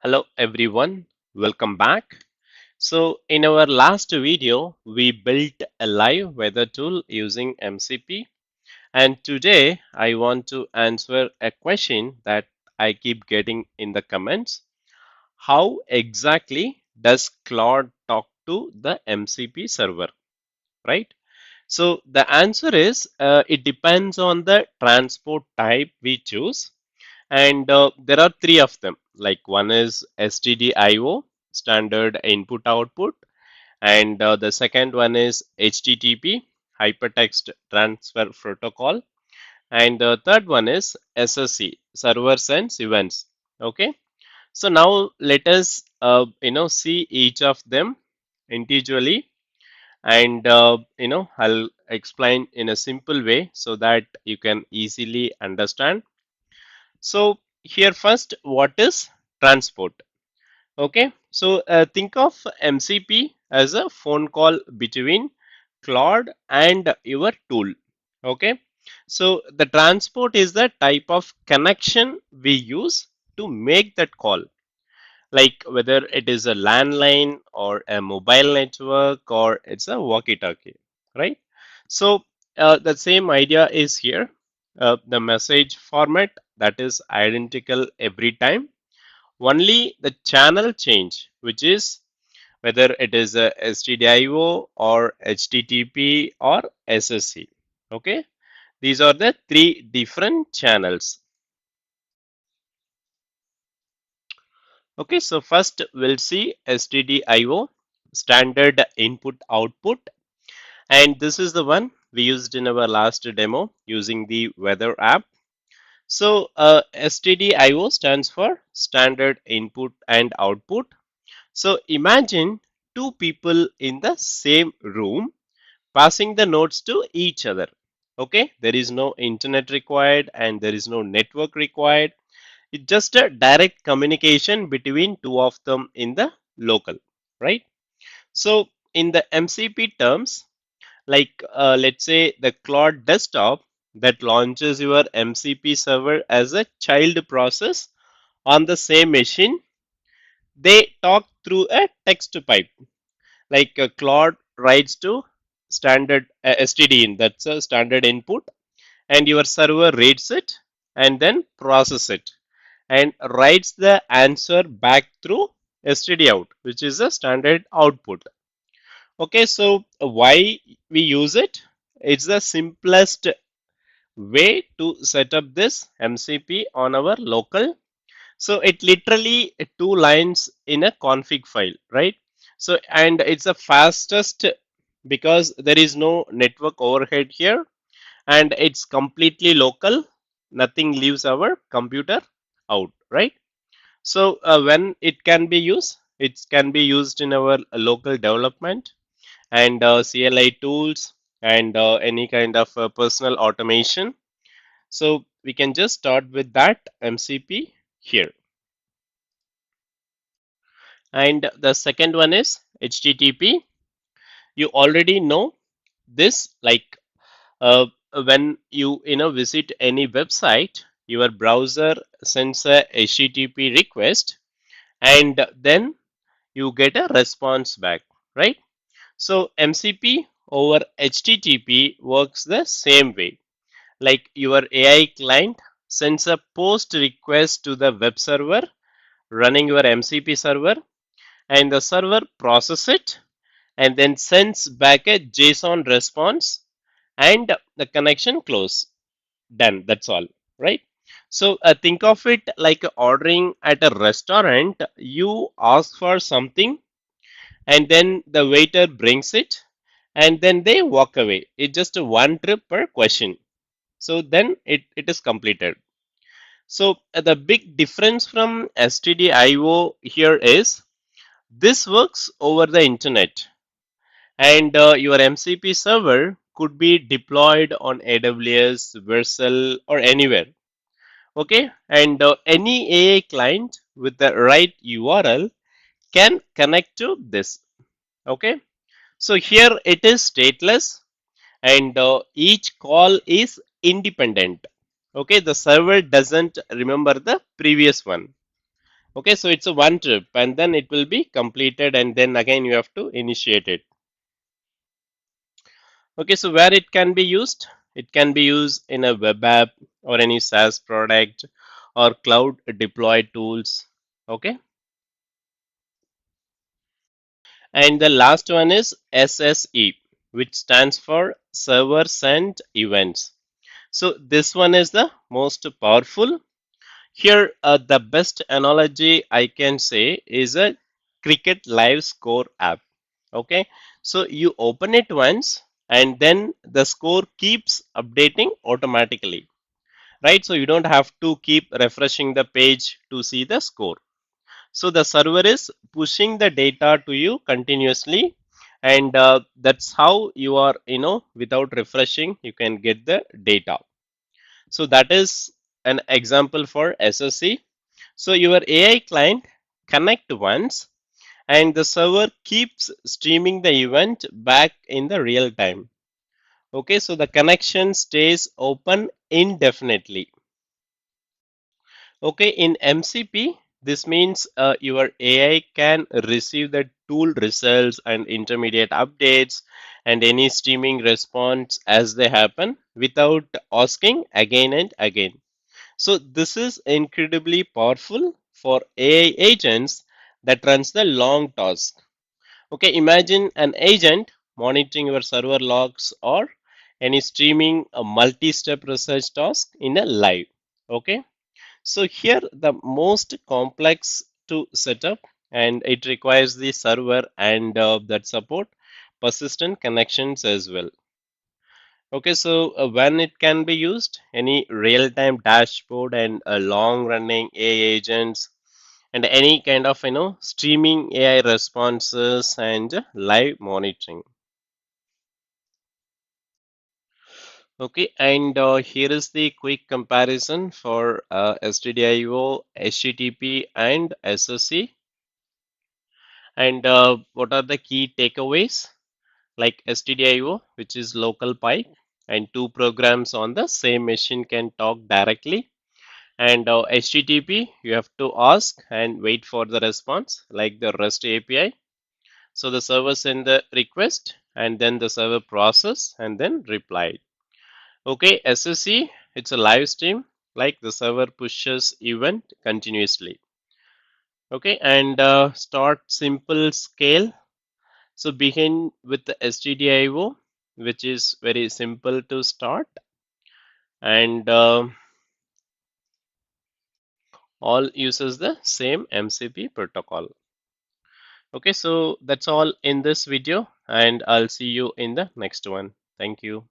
Hello everyone, welcome back. So in our last video, we built a live weather tool using MCP, and today I want to answer a question that I keep getting in the comments. How exactly does Claude talk to the MCP server, right? So the answer is it depends on the transport type we choose, and there are three of them. Like one is STDIO, standard input output, and the second one is HTTP, hypertext transfer protocol, and the third one is SSE, server sends events. Okay, so now let us see each of them individually, and I'll explain in a simple way so that you can easily understand. So here first, what is transport? Okay, so think of MCP as a phone call between Claude and your tool. Okay, so the transport is the type of connection we use to make that call, like whether it is a landline or a mobile network or it's a walkie-talkie, right? So the same idea is here. The message format that is identical every time. Only the channel change, which is whether it is a STDIO or HTTP or SSE. Okay, these are the three different channels. Okay, so first we'll see STDIO, standard input output, and this is the one we used in our last demo using the weather app. So STDIO stands for standard input and output. So imagine two people in the same room passing the notes to each other. Okay, there is no internet required and there is no network required. It's just a direct communication between two of them in the local, right? So in the MCP terms, like let's say the Claude desktop that launches your MCP server as a child process on the same machine, they talk through a text pipe. Like Claude writes to standard STD that's a standard input, and your server reads it and then process it and writes the answer back through STD out, which is a standard output. Okay, so why we use it? It's the simplest way to set up this MCP on our local. So it literally two lines in a config file, right? So and it's the fastest because there is no network overhead here, and it's completely local. Nothing leaves our computer out, right? So when it can be used, it can be used in our local development and CLI tools and any kind of personal automation. So we can just start with that MCP here. And the second one is HTTP. You already know this, like when you visit any website, your browser sends a HTTP request, and then you get a response back, right? So MCP over HTTP works the same way. Like your AI client sends a post request to the web server running your MCP server, and the server processes it and then sends back a JSON response, and the connection close. Done. That's all, right? So think of it like ordering at a restaurant. You ask for something, and then the waiter brings it, and then they walk away. It's just a one trip per question. So then it is completed. So the big difference from STDIO here is this works over the internet, and your MCP server could be deployed on AWS, Vercel, or anywhere. Okay, and any AI client with the right URL can connect to this. Okay, so here it is stateless, and each call is independent. Okay, the server doesn't remember the previous one. Okay, so it's a one trip and then it will be completed and then again you have to initiate it. Okay, so where it can be used? It can be used in a web app or any SaaS product or cloud deployed tools. Okay, and the last one is SSE, which stands for server sent events. So this one is the most powerful. Here, the best analogy I can say is a cricket live score app. Okay, so you open it once and then the score keeps updating automatically, right? So you don't have to keep refreshing the page to see the score. So the server is pushing the data to you continuously, and that's how you are, without refreshing, you can get the data. So that is an example for SSE. So your AI client connect once and the server keeps streaming the event back in the real time. Okay, so the connection stays open indefinitely. Okay, in MCP, this means your AI can receive the tool results and intermediate updates and any streaming response as they happen without asking again and again. So this is incredibly powerful for AI agents that runs the long task. Okay, imagine an agent monitoring your server logs or any streaming a multi-step research task in a live. Okay, so here the most complex to set up and it requires the server and that support persistent connections as well. Okay, so when it can be used, any real-time dashboard and long-running AI agents and any kind of streaming AI responses and live monitoring. Okay, and here is the quick comparison for STDIO, HTTP, and SSE. And what are the key takeaways? Like STDIO, which is local pipe, and two programs on the same machine can talk directly. And HTTP, you have to ask and wait for the response, like the REST API. So the server send the request, and then the server process and then reply. Okay, SSE, it's a live stream, like the server pushes event continuously. Okay, and start simple scale. So begin with the STDIO, which is very simple to start, and all uses the same MCP protocol. Okay, so that's all in this video, and I'll see you in the next one. Thank you.